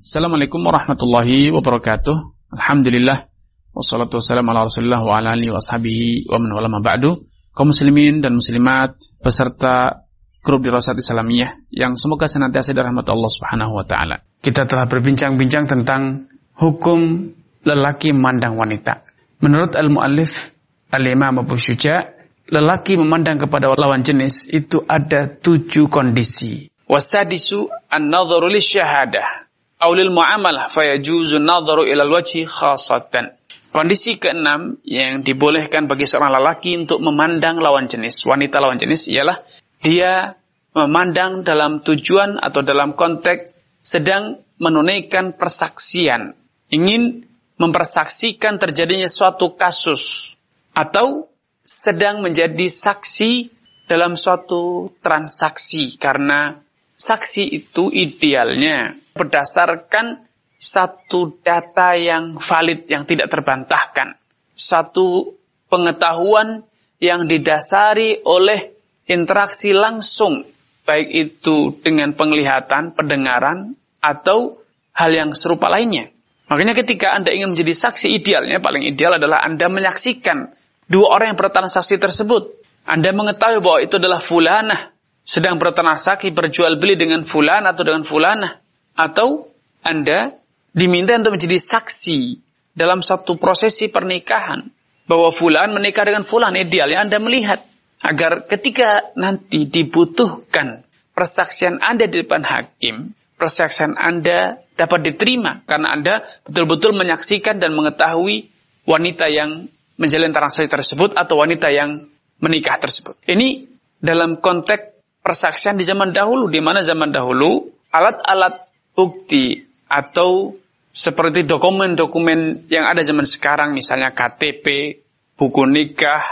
Assalamualaikum warahmatullahi wabarakatuh. Alhamdulillah wassalatu wassalamu ala Rasulillah wa ala alihi wa sahbihi wa man wala ma ba'du. Kaum muslimin dan muslimat peserta grup Dirasat Islamiyah yang semoga senantiasa dirahmati Allah Subhanahu wa taala. Kita telah berbincang-bincang tentang hukum lelaki memandang wanita. Menurut al-muallif Al-Imam Abu Syuja', lelaki memandang kepada lawan jenis itu ada 7 kondisi. Wasadisu an-nadharu lisyahadah Aulil mu'amalah fayajuzu nadharu ilal wajhi khasatan. Kondisi keenam yang dibolehkan bagi seorang lelaki untuk memandang lawan jenis, wanita lawan jenis, ialah dia memandang dalam tujuan atau dalam konteks sedang menunaikan persaksian, ingin mempersaksikan terjadinya suatu kasus, atau sedang menjadi saksi dalam suatu transaksi, karena saksi itu idealnya berdasarkan satu data yang valid, yang tidak terbantahkan. Satu pengetahuan yang didasari oleh interaksi langsung, baik itu dengan penglihatan, pendengaran, atau hal yang serupa lainnya. Makanya ketika Anda ingin menjadi saksi, idealnya, paling ideal adalah Anda menyaksikan 2 orang yang bertransaksi tersebut. Anda mengetahui bahwa itu adalah fulanah, sedang bertransaksi berjual beli dengan fulan atau dengan fulanah. Atau Anda diminta untuk menjadi saksi dalam satu prosesi pernikahan, bahwa fulan menikah dengan fulan. Idealnya Anda melihat, agar ketika nanti dibutuhkan persaksian Anda di depan hakim, persaksian Anda dapat diterima, karena Anda betul-betul menyaksikan dan mengetahui wanita yang menjalin transaksi tersebut atau wanita yang menikah tersebut. Ini dalam konteks persaksian di zaman dahulu, di mana zaman dahulu alat-alat bukti atau seperti dokumen-dokumen yang ada zaman sekarang, misalnya KTP, buku nikah,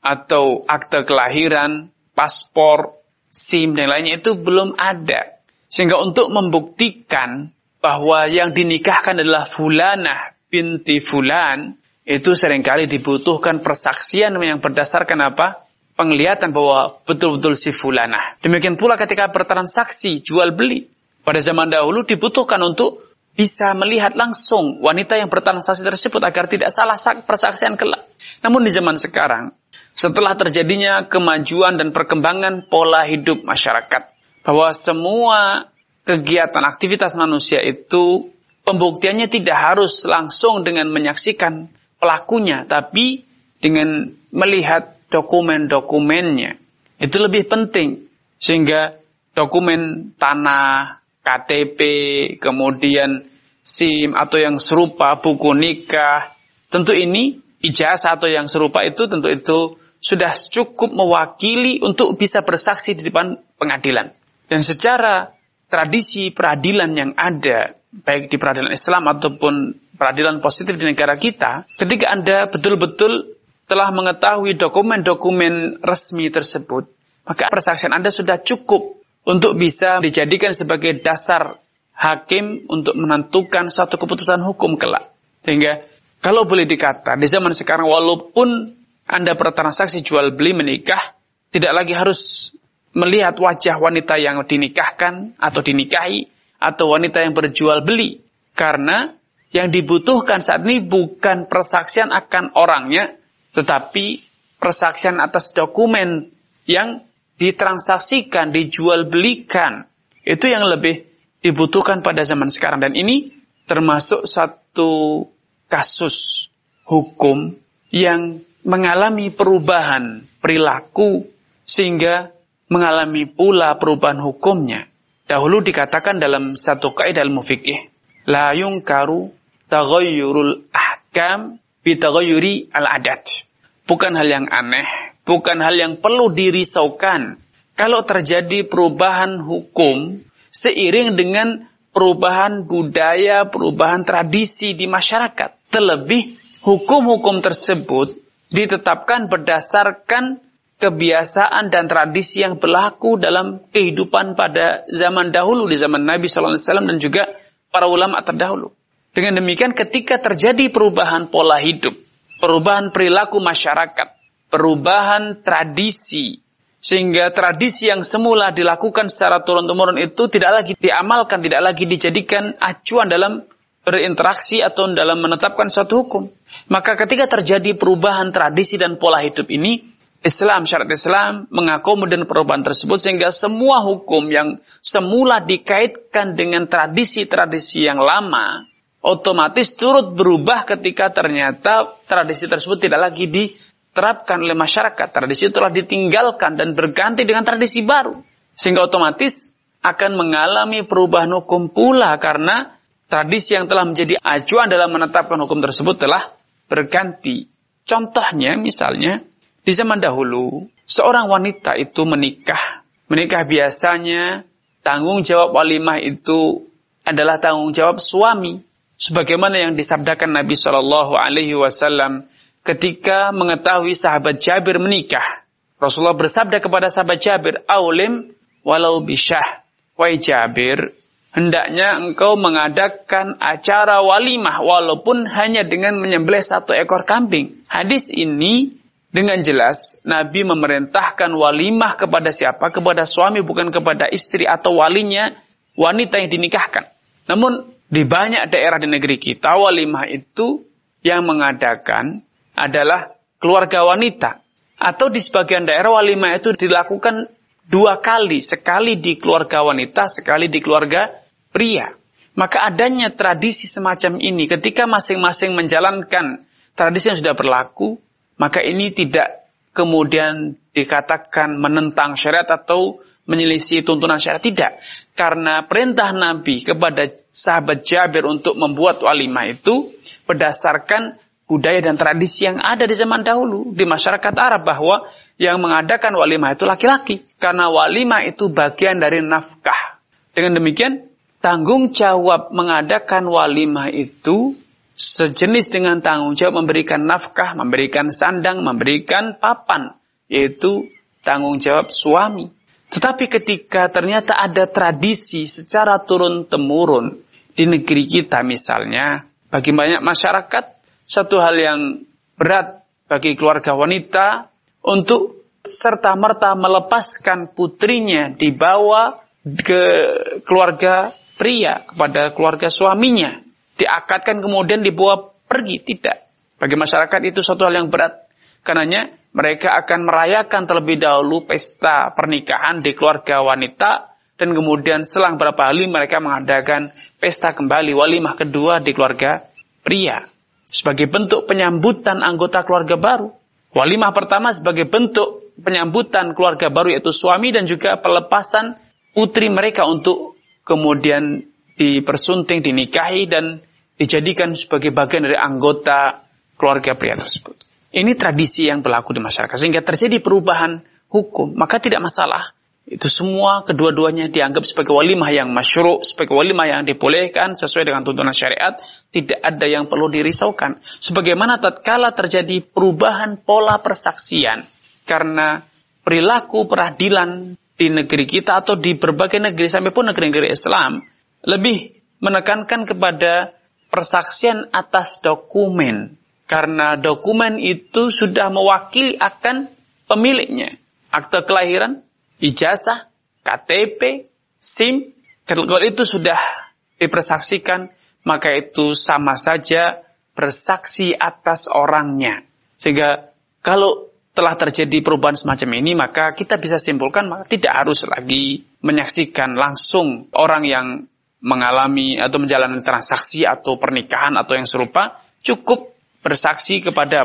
atau akte kelahiran, paspor, SIM, dan lainnya itu belum ada. Sehingga untuk membuktikan bahwa yang dinikahkan adalah fulanah binti fulan, itu seringkali dibutuhkan persaksian yang berdasarkan apa? Penglihatan bahwa betul-betul si fulanah. Demikian pula ketika bertransaksi, jual beli. Pada zaman dahulu dibutuhkan untuk bisa melihat langsung wanita yang bertransaksi tersebut agar tidak salah persaksian kelak. Namun di zaman sekarang, setelah terjadinya kemajuan dan perkembangan pola hidup masyarakat, bahwa semua kegiatan aktivitas manusia itu pembuktiannya tidak harus langsung dengan menyaksikan pelakunya, tapi dengan melihat dokumen-dokumennya. Itu lebih penting. Sehingga dokumen tanah, KTP, kemudian SIM atau yang serupa, buku nikah, tentu ini ijazah atau yang serupa itu tentu itu sudah cukup mewakili untuk bisa bersaksi di depan pengadilan. Dan secara tradisi peradilan yang ada, baik di peradilan Islam ataupun peradilan positif di negara kita, ketika Anda betul-betul telah mengetahui dokumen-dokumen resmi tersebut, maka persaksian Anda sudah cukup untuk bisa dijadikan sebagai dasar hakim untuk menentukan suatu keputusan hukum kelak. Sehingga kalau boleh dikata, di zaman sekarang walaupun Anda bertransaksi jual beli menikah, tidak lagi harus melihat wajah wanita yang dinikahkan atau dinikahi, atau wanita yang berjual beli. Karena yang dibutuhkan saat ini bukan persaksian akan orangnya, tetapi persaksian atas dokumen yang ditransaksikan, dijual belikan. Itu yang lebih dibutuhkan pada zaman sekarang. Dan ini termasuk satu kasus hukum yang mengalami perubahan perilaku sehingga mengalami pula perubahan hukumnya. Dahulu dikatakan dalam satu kaidah ilmu fikih, la yungkaru taghayyurul ahkam bi taghayyuri al-adat. Bukan hal yang aneh, bukan hal yang perlu dirisaukan kalau terjadi perubahan hukum seiring dengan perubahan budaya, perubahan tradisi di masyarakat. Terlebih, hukum-hukum tersebut ditetapkan berdasarkan kebiasaan dan tradisi yang berlaku dalam kehidupan pada zaman dahulu, di zaman Nabi SAW dan juga para ulama terdahulu. Dengan demikian, ketika terjadi perubahan pola hidup, perubahan perilaku masyarakat, perubahan tradisi Sehingga tradisi yang semula dilakukan secara turun-temurun itu tidak lagi diamalkan, tidak lagi dijadikan acuan dalam berinteraksi atau dalam menetapkan suatu hukum. Maka ketika terjadi perubahan tradisi dan pola hidup ini, Islam, syariat Islam mengakomodir perubahan tersebut sehingga semua hukum yang semula dikaitkan dengan tradisi-tradisi yang lama otomatis turut berubah ketika ternyata tradisi tersebut tidak lagi diterapkan oleh masyarakat. Tradisi itu telah ditinggalkan dan berganti dengan tradisi baru. Sehingga otomatis akan mengalami perubahan hukum pula karena tradisi yang telah menjadi acuan dalam menetapkan hukum tersebut telah berganti. Contohnya misalnya di zaman dahulu seorang wanita itu menikah. Menikah biasanya tanggung jawab walimah itu adalah tanggung jawab suami. Sebagaimana yang disabdakan Nabi SAW ketika mengetahui sahabat Jabir menikah. Rasulullah bersabda kepada sahabat Jabir, "Aulim walau bisyah." Wahai Jabir, hendaknya engkau mengadakan acara walimah walaupun hanya dengan menyembelih 1 ekor kambing. Hadis ini dengan jelas Nabi memerintahkan walimah kepada siapa? Kepada suami, bukan kepada istri atau walinya wanita yang dinikahkan. Namun di banyak daerah di negeri kita, walimah itu yang mengadakan adalah keluarga wanita. Atau di sebagian daerah walimah itu dilakukan 2 kali. Sekali di keluarga wanita, sekali di keluarga pria. Maka adanya tradisi semacam ini, ketika masing-masing menjalankan tradisi yang sudah berlaku, maka ini tidak kemudian dikatakan menentang syariat atau menyelisih tuntunan syariat. Tidak. Karena perintah Nabi kepada sahabat Jabir untuk membuat walimah itu berdasarkan budaya dan tradisi yang ada di zaman dahulu di masyarakat Arab, bahwa yang mengadakan walimah itu laki-laki. Karena walimah itu bagian dari nafkah. Dengan demikian, tanggung jawab mengadakan walimah itu sejenis dengan tanggung jawab memberikan nafkah, memberikan sandang, memberikan papan, yaitu tanggung jawab suami. Tetapi ketika ternyata ada tradisi secara turun-temurun di negeri kita misalnya, bagi banyak masyarakat, satu hal yang berat bagi keluarga wanita untuk serta-merta melepaskan putrinya dibawa ke keluarga pria, kepada keluarga suaminya. Diakadkan kemudian dibawa pergi, tidak. Bagi masyarakat itu suatu hal yang berat. Karenanya mereka akan merayakan terlebih dahulu pesta pernikahan di keluarga wanita, dan kemudian selang beberapa hari mereka mengadakan pesta kembali, walimah kedua di keluarga pria. Sebagai bentuk penyambutan anggota keluarga baru. Walimah pertama sebagai bentuk penyambutan keluarga baru, yaitu suami, dan juga pelepasan putri mereka untuk kemudian dipersunting, dinikahi, dan dijadikan sebagai bagian dari anggota keluarga pria tersebut. Ini tradisi yang berlaku di masyarakat. Sehingga terjadi perubahan hukum, maka tidak masalah. Itu semua kedua-duanya dianggap sebagai walimah yang masyru', sebagai walimah yang dibolehkan sesuai dengan tuntunan syariat. Tidak ada yang perlu dirisaukan. Sebagaimana tatkala terjadi perubahan pola persaksian karena perilaku peradilan di negeri kita atau di berbagai negeri, sampai pun negeri-negeri Islam, lebih menekankan kepada persaksian atas dokumen. Karena dokumen itu sudah mewakili akan pemiliknya. Akte kelahiran, ijazah, KTP, SIM, kalau itu sudah dipersaksikan, maka itu sama saja bersaksi atas orangnya. Sehingga kalau telah terjadi perubahan semacam ini, maka kita bisa simpulkan, maka tidak harus lagi menyaksikan langsung orang yang mengalami atau menjalani transaksi atau pernikahan atau yang serupa. Cukup bersaksi kepada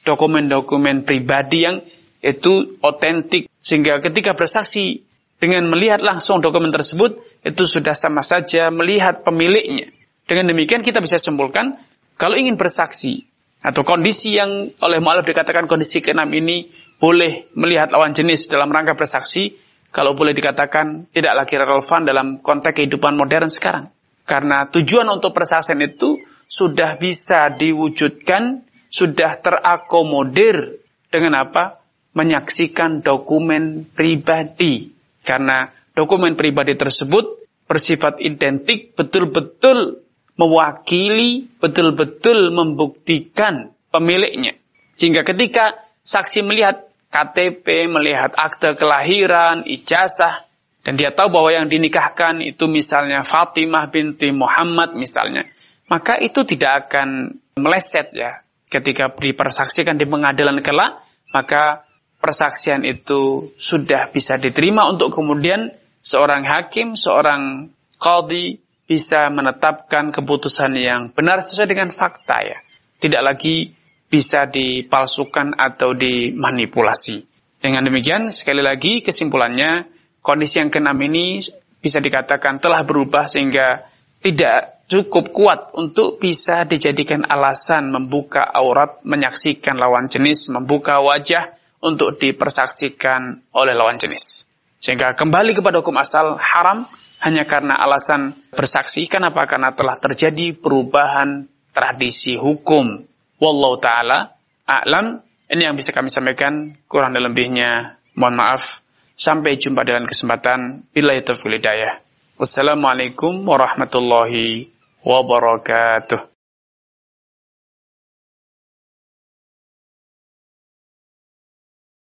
dokumen-dokumen pribadi yang itu otentik, sehingga ketika bersaksi dengan melihat langsung dokumen tersebut, itu sudah sama saja melihat pemiliknya. Dengan demikian kita bisa simpulkan, kalau ingin bersaksi atau kondisi yang oleh mu'allaf dikatakan kondisi ke-6 ini boleh melihat lawan jenis dalam rangka bersaksi, kalau boleh dikatakan tidak lagi relevan dalam konteks kehidupan modern sekarang. Karena tujuan untuk persaksian itu sudah bisa diwujudkan, sudah terakomodir dengan apa? Menyaksikan dokumen pribadi. Karena dokumen pribadi tersebut bersifat identik, betul-betul mewakili, betul-betul membuktikan pemiliknya. Sehingga ketika saksi melihat KTP, melihat akte kelahiran, ijazah, dan dia tahu bahwa yang dinikahkan itu misalnya Fatimah binti Muhammad misalnya, maka itu tidak akan meleset ya. Ketika dipersaksikan di pengadilan kelak, maka persaksian itu sudah bisa diterima untuk kemudian seorang hakim, seorang qadhi bisa menetapkan keputusan yang benar sesuai dengan fakta ya. Tidak lagi bisa dipalsukan atau dimanipulasi. Dengan demikian, sekali lagi kesimpulannya, kondisi yang keenam ini bisa dikatakan telah berubah sehingga tidak cukup kuat untuk bisa dijadikan alasan membuka aurat, menyaksikan lawan jenis, membuka wajah untuk dipersaksikan oleh lawan jenis. Sehingga kembali kepada hukum asal haram hanya karena alasan bersaksi. Kenapa? Karena telah terjadi perubahan tradisi hukum. Wallahu ta'ala a'lam. Ini yang bisa kami sampaikan, kurang dan lebihnya mohon maaf. Sampai jumpa dalam kesempatan billahi taufiq wal hidayah. Wassalamualaikum warahmatullahi wabarakatuh.